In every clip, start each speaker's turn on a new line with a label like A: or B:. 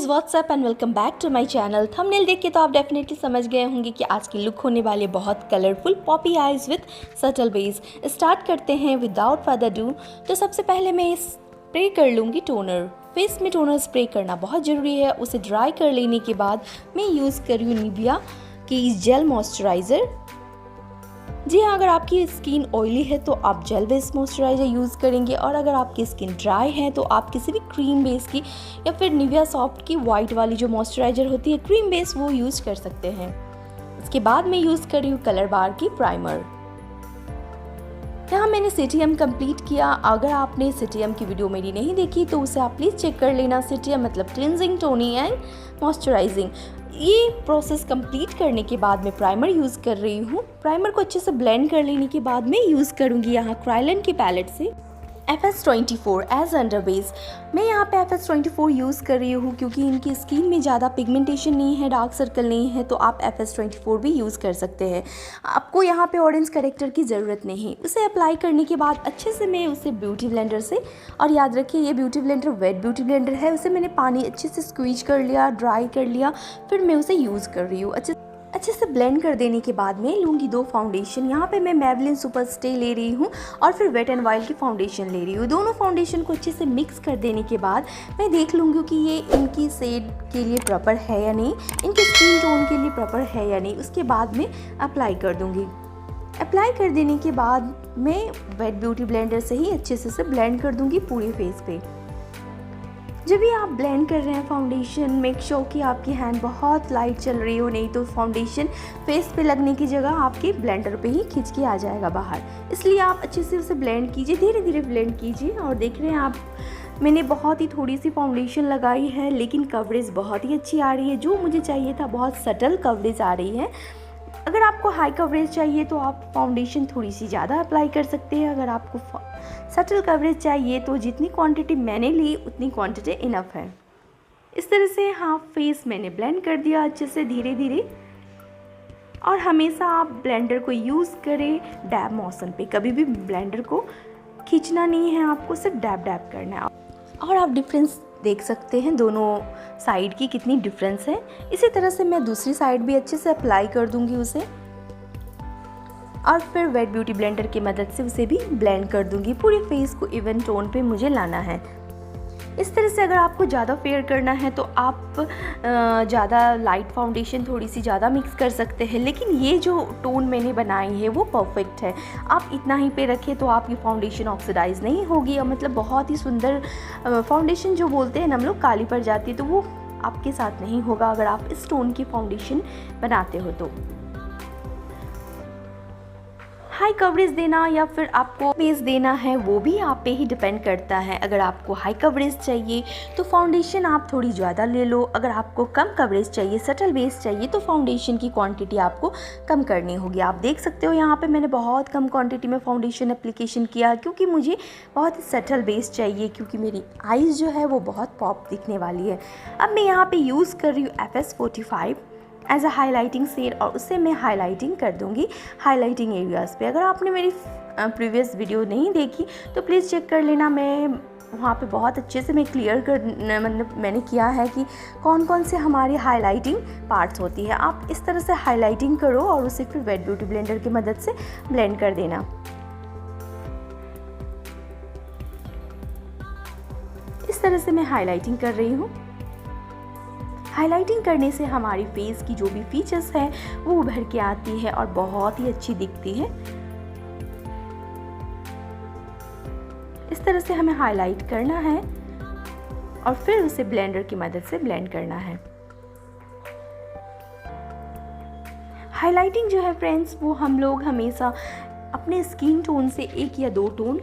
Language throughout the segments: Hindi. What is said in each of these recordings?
A: Guys what's up and welcome back to my channel. Thumbnail देख के तो आप डेफिनेटली समझ गए होंगे कि आज की लुक होने वाली है बहुत colourful Poppy eyes with subtle base. Start करते हैं विदाउट फर्दर डू। तो सबसे पहले मैं स्प्रे कर लूँगी टोनर। फेस में टोनर स्प्रे करना बहुत ज़रूरी है। उसे ड्राई कर लेने के बाद मैं यूज़ कर रही हूँ निविया की जेल मॉइस्चराइज़र। जी हाँ, अगर आपकी स्किन ऑयली है तो आप जेल बेस्ड मॉइस्चराइज़र यूज़ करेंगे, और अगर आपकी स्किन ड्राई है तो आप किसी भी क्रीम बेस की या फिर निविया सॉफ्ट की वाइट वाली जो मॉइस्चराइज़र होती है क्रीम बेस, वो यूज़ कर सकते हैं। इसके बाद मैं यूज़ कर रही हूँ कलर बार की प्राइमर। यहाँ मैंने CTM कंप्लीट किया। अगर आपने CTM की वीडियो मेरी नहीं देखी तो उसे आप प्लीज़ चेक कर लेना। CTM मतलब क्लिनजिंग, टोनिंग एंड मॉइस्चराइजिंग। ये प्रोसेस कंप्लीट करने के बाद मैं प्राइमर यूज़ कर रही हूँ। प्राइमर को अच्छे से ब्लेंड कर लेने के बाद मैं यूज़ करूँगी यहाँ क्रायलन की पैलेट से FS24 एज अंडर बेस। मैं यहाँ पे FS24 यूज़ कर रही हूँ क्योंकि इनकी स्किन में ज़्यादा पिगमेंटेशन नहीं है, डार्क सर्कल नहीं है, तो आप FS24 भी यूज़ कर सकते हैं। आपको यहाँ पे ऑरेंज करेक्टर की ज़रूरत नहीं। उसे अप्लाई करने के बाद अच्छे से मैं उसे ब्यूटी ब्लेंडर से, और याद रखिए ये beauty blender wait beauty blender है, उसे मैंने पानी अच्छे से स्क्वीज कर लिया, ड्राई कर लिया, फिर मैं उसे यूज़ कर रही हूँ। अच्छे से ब्लेंड कर देने के बाद मैं लूँगी 2 फाउंडेशन। यहाँ पे मैं मेबेलिन सुपर स्टे ले रही हूँ और फिर वेट एंड वाइल्ड की फाउंडेशन ले रही हूँ। दोनों फाउंडेशन को अच्छे से मिक्स कर देने के बाद मैं देख लूँगी कि ये इनकी शेड के लिए प्रॉपर है या नहीं, इनकी स्किन टोन के लिए प्रॉपर है या नहीं। उसके बाद मैं अप्लाई कर दूँगी। अप्लाई कर देने के बाद मैं वेट ब्यूटी ब्लेंडर से ही अच्छे से ब्लेंड कर दूँगी पूरे फेस पे। जब भी आप ब्लेंड कर रहे हैं फाउंडेशन, मेक श्योर कि आपकी हैंड बहुत लाइट चल रही हो, नहीं तो फाउंडेशन फेस पे लगने की जगह आपके ब्लेंडर पे ही खिंच के आ जाएगा बाहर। इसलिए आप अच्छे से उसे ब्लेंड कीजिए, धीरे धीरे ब्लेंड कीजिए। और देख रहे हैं आप, मैंने बहुत ही थोड़ी सी फाउंडेशन लगाई है, लेकिन कवरेज बहुत ही अच्छी आ रही है। जो मुझे चाहिए था, बहुत सटल कवरेज आ रही है। अगर आपको हाई कवरेज चाहिए तो आप फाउंडेशन थोड़ी सी ज़्यादा अप्लाई कर सकते हैं। अगर आपको सटल कवरेज चाहिए तो जितनी क्वांटिटी मैंने ली उतनी क्वांटिटी इनफ है। इस तरह से हाफ फेस मैंने ब्लेंड कर दिया अच्छे से धीरे धीरे। और हमेशा आप ब्लेंडर को यूज़ करें डैब मोशन पे, कभी भी ब्लेंडर को खींचना नहीं है, आपको सिर्फ डैब डैब करना है। और आप डिफरेंस देख सकते हैं दोनों साइड की कितनी डिफरेंस है। इसी तरह से मैं दूसरी साइड भी अच्छे से अप्लाई कर दूंगी उसे, और फिर वेट ब्यूटी ब्लेंडर की मदद से उसे भी ब्लेंड कर दूंगी। पूरे फेस को इवन टोन पे मुझे लाना है। इस तरह से अगर आपको ज़्यादा फेयर करना है तो आप ज़्यादा लाइट फाउंडेशन थोड़ी सी ज़्यादा मिक्स कर सकते हैं, लेकिन ये जो टोन मैंने बनाई है वो परफेक्ट है। आप इतना ही पे रखें तो आपकी फाउंडेशन ऑक्सीडाइज नहीं होगी, और मतलब बहुत ही सुंदर फाउंडेशन जो बोलते हैं ना हम लोग, काली पड़ जाती है, तो वो आपके साथ नहीं होगा अगर आप इस टोन की फाउंडेशन बनाते हो तो। हाई कवरेज देना या फिर आपको बेस देना है, वो भी आप पे ही डिपेंड करता है। अगर आपको हाई कवरेज चाहिए तो फाउंडेशन आप थोड़ी ज़्यादा ले लो। अगर आपको कम कवरेज चाहिए, सटल बेस चाहिए, तो फाउंडेशन की क्वांटिटी आपको कम करनी होगी। आप देख सकते हो यहाँ पे मैंने बहुत कम क्वांटिटी में फाउंडेशन एप्लीकेशन किया, क्योंकि मुझे बहुत ही सटल बेस चाहिए, क्योंकि मेरी आईज़ जो है वो बहुत पॉप दिखने वाली है। अब मैं यहाँ पर यूज़ कर रही हूँ FS45 as a highlighting shade, और उससे मैं हाईलाइटिंग कर दूंगी हाईलाइटिंग एरियाज़ पे। अगर आपने मेरी प्रीवियस वीडियो नहीं देखी तो प्लीज़ चेक कर लेना। मैं वहाँ पे बहुत अच्छे से मैं क्लियर कर, मतलब मैंने किया है कि कौन कौन से हमारी हाईलाइटिंग पार्ट्स होती है। आप इस तरह से हाईलाइटिंग करो और उसे फिर वेट ब्यूटी ब्लेंडर की मदद से ब्लेंड कर देना। इस तरह से मैं हाईलाइटिंग कर रही हूँ। हाइलाइटिंग करने से हमारी फेस की जो भी फीचर्स है वो उभर के आती है और बहुत ही अच्छी दिखती है। इस तरह से हमें हाईलाइट करना है और फिर उसे ब्लेंडर की मदद से ब्लेंड करना है। हाइलाइटिंग जो है फ्रेंड्स, वो हम लोग हमेशा अपने स्किन टोन से 1 या 2 टोन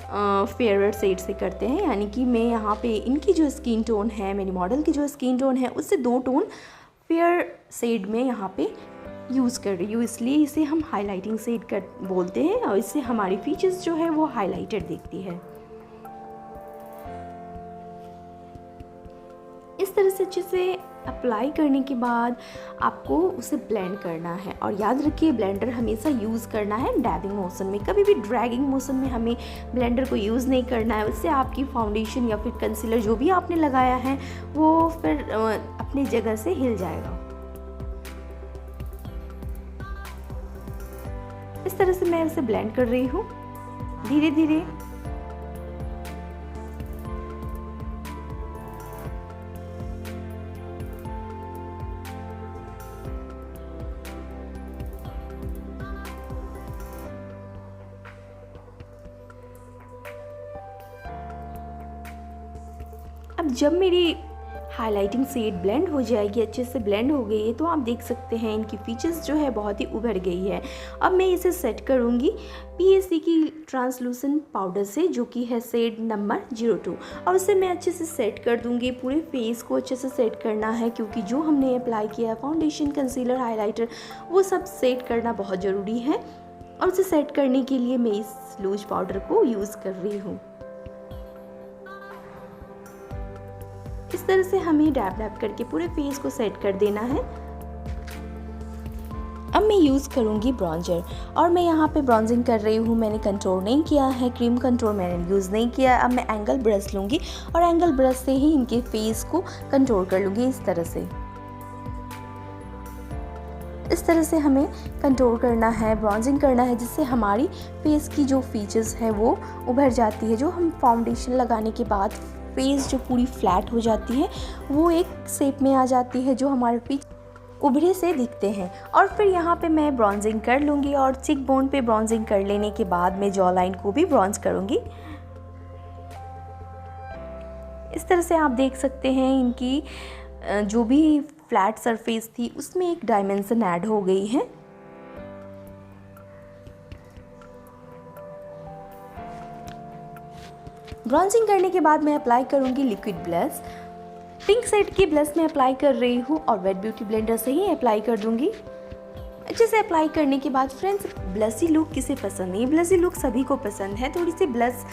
A: फेयरर शेड से करते हैं। यानी कि मैं यहाँ पे इनकी जो स्किन टोन है, मेरी मॉडल की जो स्किन टोन है, उससे 2 टोन फेयर शेड में यहाँ पे यूज़ कर रही हूँ, इसलिए इसे हम हाइलाइटिंग शेड कर बोलते हैं, और इससे हमारी फीचर्स जो है वो हाइलाइटेड दिखती है। इस तरह से अच्छे से अप्लाई करने के बाद आपको उसे ब्लेंड करना है, और याद रखिए ब्लेंडर हमेशा यूज़ करना है डैबिंग मोशन में, कभी भी ड्रैगिंग मोशन में हमें ब्लेंडर को यूज़ नहीं करना है। उससे आपकी फाउंडेशन या फिर कंसीलर जो भी आपने लगाया है वो फिर अपनी जगह से हिल जाएगा। इस तरह से मैं इसे ब्लेंड कर रही हूँ धीरे धीरे। अब जब मेरी हाइलाइटिंग शेड ब्लेंड हो जाएगी, अच्छे से ब्लेंड हो गई है, तो आप देख सकते हैं इनकी फीचर्स जो है बहुत ही उभर गई है। अब मैं इसे सेट करूंगी PSC की ट्रांसलूसेंट पाउडर से, जो कि है शेड नंबर 02, और उसे मैं अच्छे से सेट कर दूंगी। पूरे फेस को अच्छे से सेट करना है, क्योंकि जो हमने अप्लाई किया है फाउंडेशन, कंसीलर, हाईलाइटर, वो सब सेट करना बहुत ज़रूरी है। और उसे सेट करने के लिए मैं इस लूज पाउडर को यूज़ कर रही हूँ। इस तरह से हमें डैब डैब करके पूरे फेस को सेट कर देना है। अब मैं यूज़ करूँगी ब्रॉन्जर, और मैं यहाँ पे ब्रॉन्जिंग कर रही हूँ। मैंने कंट्रोल नहीं किया है, क्रीम कंट्रोल मैंने यूज़ नहीं किया। अब मैं एंगल ब्रश लूँगी और एंगल ब्रश से ही इनके फेस को कंट्रोल कर लूँगी। इस तरह से हमें कंट्रोल करना है, ब्रॉन्जिंग करना है, जिससे हमारी फेस की जो फीचर्स है वो उभर जाती है। जो हम फाउंडेशन लगाने के बाद फेस जो पूरी फ्लैट हो जाती है वो एक शेप में आ जाती है, जो हमारे फेस उभरे से दिखते हैं। और फिर यहाँ पे मैं ब्रॉन्जिंग कर लूँगी, और चिक बोन पे ब्रॉन्जिंग कर लेने के बाद मैं जॉ लाइन को भी ब्रॉन्ज करूँगी। इस तरह से आप देख सकते हैं इनकी जो भी फ्लैट सरफेस थी उसमें एक डायमेंशन ऐड हो गई है। ब्रॉन्जिंग करने के बाद मैं अप्लाई करूंगी लिक्विड ब्लश। पिंक शेड की ब्लश मैं अप्लाई कर रही हूँ, और वेट ब्यूटी ब्लेंडर से ही अप्लाई कर दूंगी। अच्छे से अप्लाई करने के बाद फ्रेंड्स, ब्लशी लुक किसे पसंद नहीं, ब्लशी लुक सभी को पसंद है। थोड़ी सी ब्लश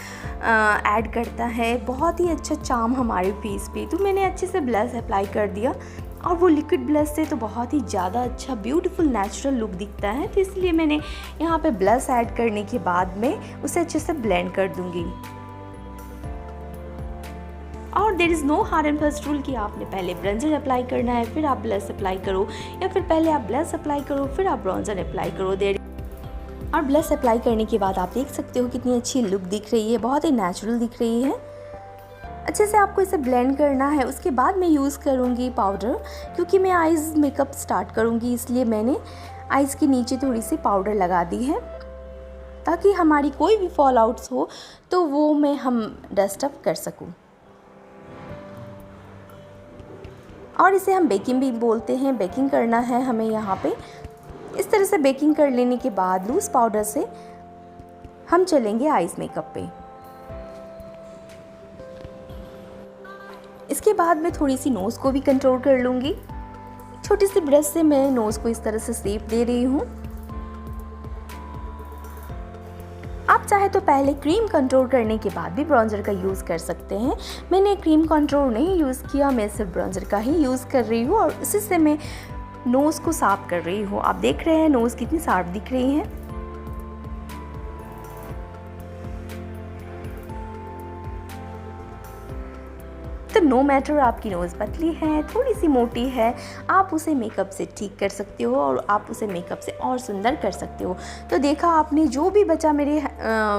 A: ऐड करता है बहुत ही अच्छा चार्म हमारे फेस पे। तो मैंने अच्छे से ब्लश अप्लाई कर दिया, और वो लिक्विड ब्लश से तो बहुत ही ज़्यादा अच्छा ब्यूटीफुल नेचुरल लुक दिखता है। तो इसलिए मैंने यहाँ पे ब्लश ऐड करने के बाद में उसे अच्छे से ब्लेंड कर दूंगी। और there is no hard and fast rule कि आपने पहले ब्रॉन्जर अप्लाई करना है फिर आप ब्लश अप्लाई करो, या फिर पहले आप ब्लश अप्लाई करो फिर आप ब्रॉन्जर अप्लाई करो। और ब्लश अप्लाई करने के बाद आप देख सकते हो कितनी अच्छी लुक दिख रही है, बहुत ही नेचुरल दिख रही है। अच्छे से आपको इसे ब्लेंड करना है। उसके बाद मैं यूज़ करूँगी पाउडर, क्योंकि मैं आइज़ मेकअप स्टार्ट करूँगी, इसलिए मैंने आइज़ के नीचे थोड़ी सी पाउडर लगा दी है, ताकि हमारी कोई भी फॉल आउट्स हो तो वो हम डस्ट अप कर सकूँ। और इसे हम बेकिंग भी बोलते हैं, बेकिंग करना है हमें यहाँ पे। इस तरह से बेकिंग कर लेने के बाद लूज़ पाउडर से हम चलेंगे आइज़ मेकअप पे। इसके बाद मैं थोड़ी सी नोज़ को भी कंट्रोल कर लूँगी। छोटी सी ब्रश से मैं नोज़ को इस तरह से शेप दे रही हूँ। आप चाहे तो पहले क्रीम कंट्रोल करने के बाद भी ब्रॉन्जर का यूज़ कर सकते हैं। मैंने क्रीम कंट्रोल नहीं यूज़ किया, मैं सिर्फ ब्रॉन्जर का ही यूज़ कर रही हूँ, और इसी से मैं नोज़ को साफ कर रही हूँ। आप देख रहे हैं नोज़ कितनी साफ दिख रही है। तो नो मैटर आपकी नोज़ पतली है, थोड़ी सी मोटी है, आप उसे मेकअप से ठीक कर सकते हो, और आप उसे मेकअप से और सुंदर कर सकते हो। तो देखा आपने, जो भी बचा मेरे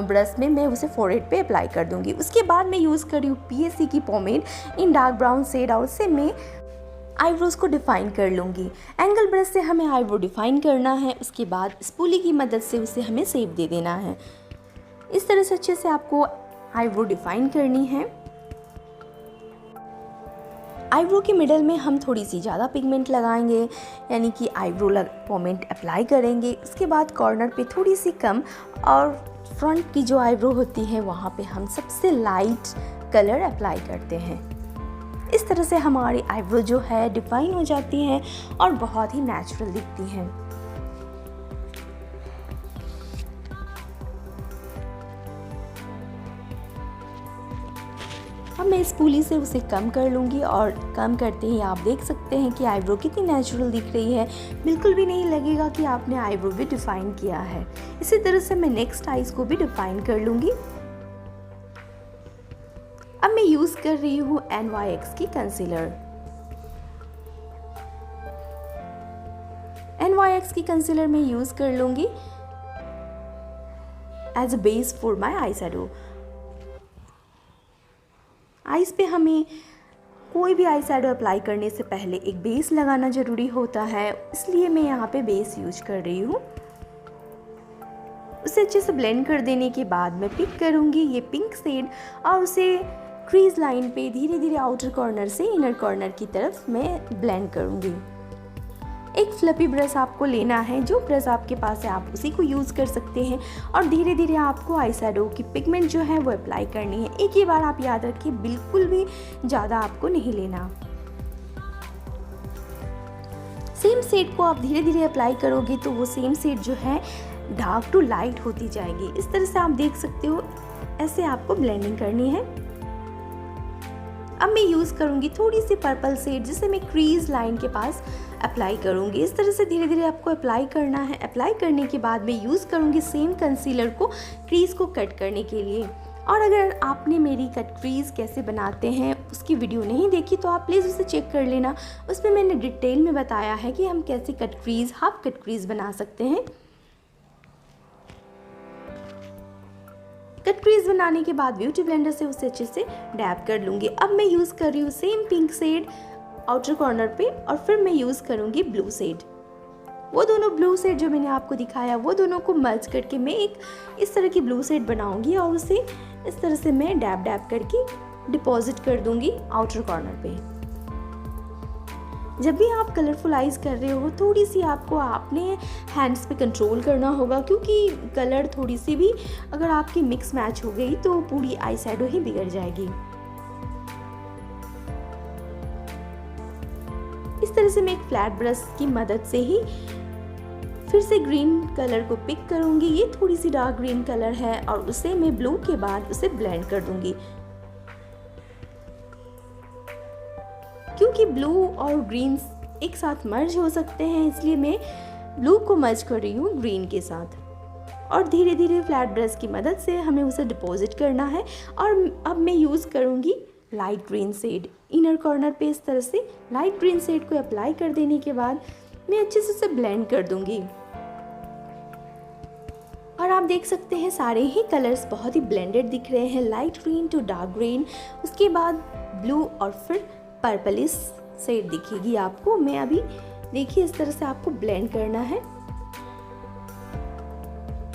A: ब्रश में मैं उसे फोरहेड पे अप्लाई कर दूंगी। उसके बाद मैं यूज़ कर रही हूँ PSC की pomade in dark brown shade, और उससे मैं आईब्रोज़ को डिफ़ाइन कर लूँगी। एंगल ब्रश से हमें आईब्रो डिफ़ाइन करना है, उसके बाद स्पूली की मदद से उसे हमें शेप दे देना है। इस तरह से अच्छे से आपको आईब्रो डिफ़ाइन करनी है। आईब्रो के मिडल में हम थोड़ी सी ज़्यादा पिगमेंट लगाएंगे, यानी कि आईब्रो पोमेंट अप्लाई करेंगे। उसके बाद कॉर्नर पे थोड़ी सी कम, और फ्रंट की जो आईब्रो होती है वहाँ पे हम सबसे लाइट कलर अप्लाई करते हैं। इस तरह से हमारी आईब्रो जो है डिफाइन हो जाती है और बहुत ही नेचुरल दिखती है। अब अब मैं स्पूली से उसे कम कर लूँगी और कम करते ही आप देख सकते हैं कि आईब्रो कितनी नेचुरल दिख रही है। बिल्कुल भी नहीं लगेगा कि आपने आईब्रो भी डिफ़ाइन किया है। इसी तरह से मैं नेक्स्ट आईज को भी डिफ़ाइन कर लूँगी। अब मैं यूज़ कर रही हूँ NYX की कंसीलर। NYX की कंसीलर मैं यूज़ कर लूँगी as a base for my eye shadow. Eyes पे हमें कोई भी आई शैडो अप्लाई करने से पहले एक बेस लगाना ज़रूरी होता है, इसलिए मैं यहाँ पे बेस यूज कर रही हूँ। उसे अच्छे से ब्लेंड कर देने के बाद मैं पिक करूँगी ये पिंक शेड और उसे क्रीज लाइन पे धीरे धीरे आउटर कॉर्नर से इनर कॉर्नर की तरफ मैं ब्लेंड करूँगी। एक फ्लफी ब्रश आपको लेना है, जो ब्रश आपके पास है आप उसी को यूज़ कर सकते हैं और धीरे धीरे आपको आई शैडो की पिगमेंट जो है वो अप्लाई करनी है। एक ही बार आप याद रखिए, बिल्कुल भी ज़्यादा आपको नहीं लेना। सेम शेड को आप धीरे धीरे अप्लाई करोगे तो वो सेम शेड जो है डार्क टू लाइट होती जाएगी। इस तरह से आप देख सकते हो, ऐसे आपको ब्लेंडिंग करनी है। अब मैं यूज़ करूँगी थोड़ी सी पर्पल शेड, जिसे मैं क्रीज लाइन के पास अप्लाई करूँगी। इस तरह से धीरे धीरे आपको अप्लाई करना है। अप्लाई करने के बाद मैं यूज़ करूँगी सेम कंसीलर को क्रीज को कट करने के लिए। और अगर आपने मेरी कट क्रीज कैसे बनाते हैं उसकी वीडियो नहीं देखी तो आप प्लीज़ उसे चेक कर लेना। उसमें मैंने डिटेल में बताया है कि हम कैसे cut crease, half cut crease बना सकते हैं। कट क्रीज बनाने के बाद ब्यूटी ब्लेंडर से उसे अच्छे से डैब कर लूँगी। अब मैं यूज़ कर रही हूँ same pink shade outer corner पे और फिर मैं यूज़ करूँगी ब्लू शेड। वो दोनों ब्लू शेड जो मैंने आपको दिखाया वो दोनों को मर्ज करके मैं एक इस तरह की ब्लू शेड बनाऊँगी और उसे इस तरह से मैं डैब डैब करके डिपॉजिट कर दूँगी आउटर कॉर्नर पे। जब भी आप कलरफुल आइज कर रहे हो थोड़ी सी आपको अपने हैंड्स पे कंट्रोल करना होगा, क्योंकि कलर थोड़ी सी भी अगर आपकी मिक्स मैच हो गई तो पूरी आई शैडो ही बिगड़ जाएगी। इस तरह से मैं एक फ्लैट ब्रश की मदद से ही फिर से ग्रीन कलर को पिक करूंगी। ये थोड़ी सी डार्क ग्रीन कलर है और उसे मैं ब्लू के बाद उसे ब्लेंड कर दूंगी। क्योंकि ब्लू और ग्रीन एक साथ मर्ज हो सकते हैं, इसलिए मैं ब्लू को मर्ज कर रही हूँ ग्रीन के साथ। और धीरे धीरे फ्लैट ब्रश की मदद से हमें उसे डिपॉजिट करना है। और अब मैं यूज़ करूँगी light green shade inner corner पे। इस तरह से लाइट ग्रीन शेड को अप्लाई कर देने के बाद मैं अच्छे से उसे ब्लेंड कर दूँगी। और आप देख सकते हैं सारे ही कलर्स बहुत ही ब्लेंडेड दिख रहे हैं, light green to dark green, उसके बाद ब्लू और फिर पर्पलिश शेड दिखेगी आपको। मैं अभी देखिए इस तरह से आपको ब्लेंड करना है।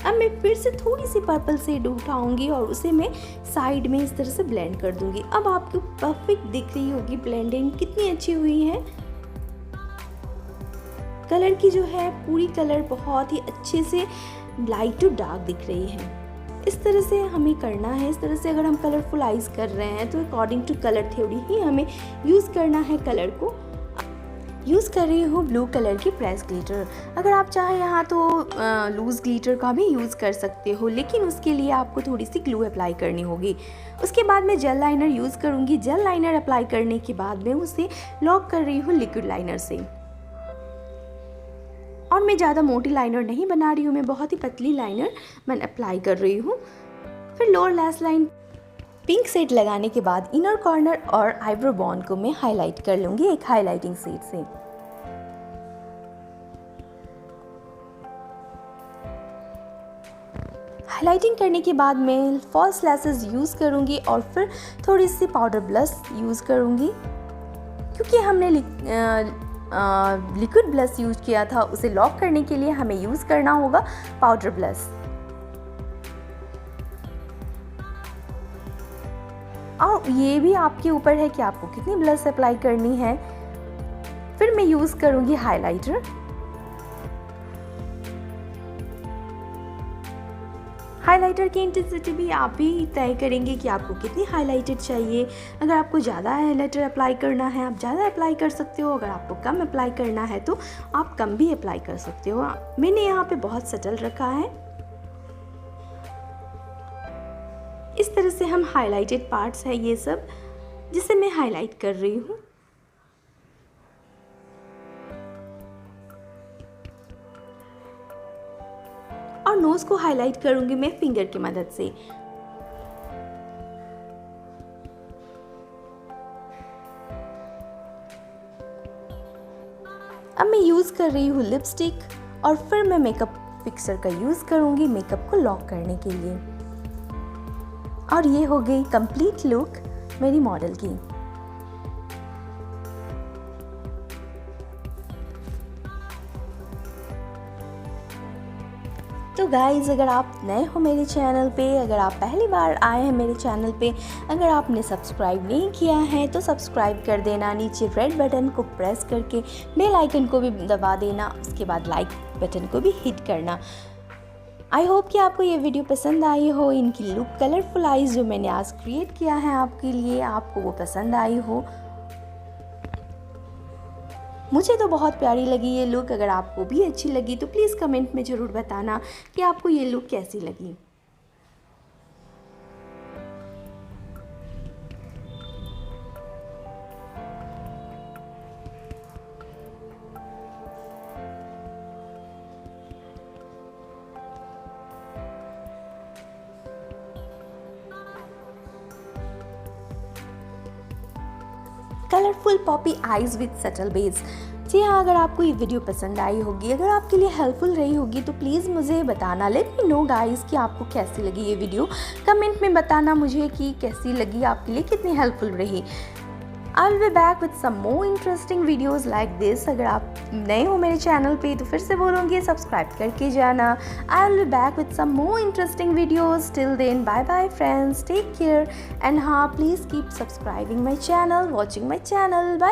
A: अब मैं फिर से थोड़ी सी पर्पल शेड उठाऊंगी और उसे मैं साइड में इस तरह से ब्लेंड कर दूंगी। अब आपको परफेक्ट दिख रही होगी ब्लेंडिंग कितनी अच्छी हुई है। कलर की जो है पूरी कलर बहुत ही अच्छे से लाइट टू डार्क दिख रही है। इस तरह से हमें करना है। इस तरह से अगर हम कलरफुल आइज कर रहे हैं तो अकॉर्डिंग टू कलर थ्योरी ही हमें यूज़ करना है कलर को। यूज़ कर रही हूँ ब्लू कलर की प्रेस ग्लिटर। अगर आप चाहें यहाँ तो लूज़ ग्लिटर का भी यूज़ कर सकते हो, लेकिन उसके लिए आपको थोड़ी सी ग्लू अप्लाई करनी होगी। उसके बाद मैं जेल लाइनर यूज़ करूँगी। जेल लाइनर अप्लाई करने के बाद मैं उसे लॉक कर रही हूँ लिक्विड लाइनर से। और मैं ज़्यादा मोटी लाइनर नहीं बना रही हूँ, मैं बहुत ही पतली लाइनर मैं अप्लाई कर रही हूँ। फिर lower lash line pink shade लगाने के बाद इनर कॉर्नर और आईब्रो बोन को मैं हाईलाइट कर लूँगी एक हाईलाइटिंग शेड से। हाईलाइटिंग करने के बाद मैं फॉल्स लैशेस यूज़ करूँगी और फिर थोड़ी सी पाउडर ब्लश यूज़ करूँगी। क्योंकि हमने लिक्विड ब्लश यूज किया था, उसे लॉक करने के लिए हमें यूज़ करना होगा पाउडर ब्लश। और ये भी आपके ऊपर है कि आपको कितनी ब्लश अप्लाई करनी है। फिर मैं यूज़ करूँगी हाइलाइटर। हाइलाइटर की इंटेंसिटी भी आप ही तय करेंगे कि आपको कितनी हाइलाइटेड चाहिए। अगर आपको ज़्यादा हाइलाइटर अप्लाई करना है आप ज़्यादा अप्लाई कर सकते हो, अगर आपको कम अप्लाई करना है तो आप कम भी अप्लाई कर सकते हो। मैंने यहाँ पे बहुत सटल रखा है। इस तरह से हम हाइलाइटेड पार्ट्स है ये सब जिसे मैं हाईलाइट कर रही हूँ। और नोज को हाईलाइट करूंगी मैं फिंगर की मदद से। अब मैं यूज कर रही हूँ लिपस्टिक और फिर मैं मेकअप फिक्सर का यूज करूंगी मेकअप को लॉक करने के लिए। और ये हो गई कंप्लीट लुक मेरी मॉडल की। तो गाइज़, अगर आप नए हो मेरे चैनल पे, अगर आप पहली बार आए हैं मेरे चैनल पे, अगर आपने सब्सक्राइब नहीं किया है तो सब्सक्राइब कर देना। नीचे रेड बटन को प्रेस करके बेल आइकन को भी दबा देना, उसके बाद लाइक बटन को भी हिट करना। आई होप कि आपको ये वीडियो पसंद आई हो। इनकी लुक कलरफुल आईज जो मैंने आज क्रिएट किया है आपके लिए, आपको वो पसंद आई हो। मुझे तो बहुत प्यारी लगी ये लुक। अगर आपको भी अच्छी लगी तो प्लीज़ कमेंट में ज़रूर बताना कि आपको ये लुक कैसी लगी। Colourful poppy eyes with subtle base. जी हाँ, अगर आपको ये वीडियो पसंद आई होगी, अगर आपके लिए हेल्पफुल रही होगी तो प्लीज़ मुझे बताना। लेट मी नो गाइस कि आपको कैसी लगी ये वीडियो। कमेंट में बताना मुझे कि कैसी लगी, आपके लिए कितनी हेल्पफुल रही। I will be back with some more interesting videos like this. अगर आप नए हो मेरे चैनल पे तो फिर से बोलूँगी सब्सक्राइब करके जाना। I will be back with some more interesting videos. Till then bye bye friends, take care and हाँ, please keep subscribing my channel, watching my channel. Bye.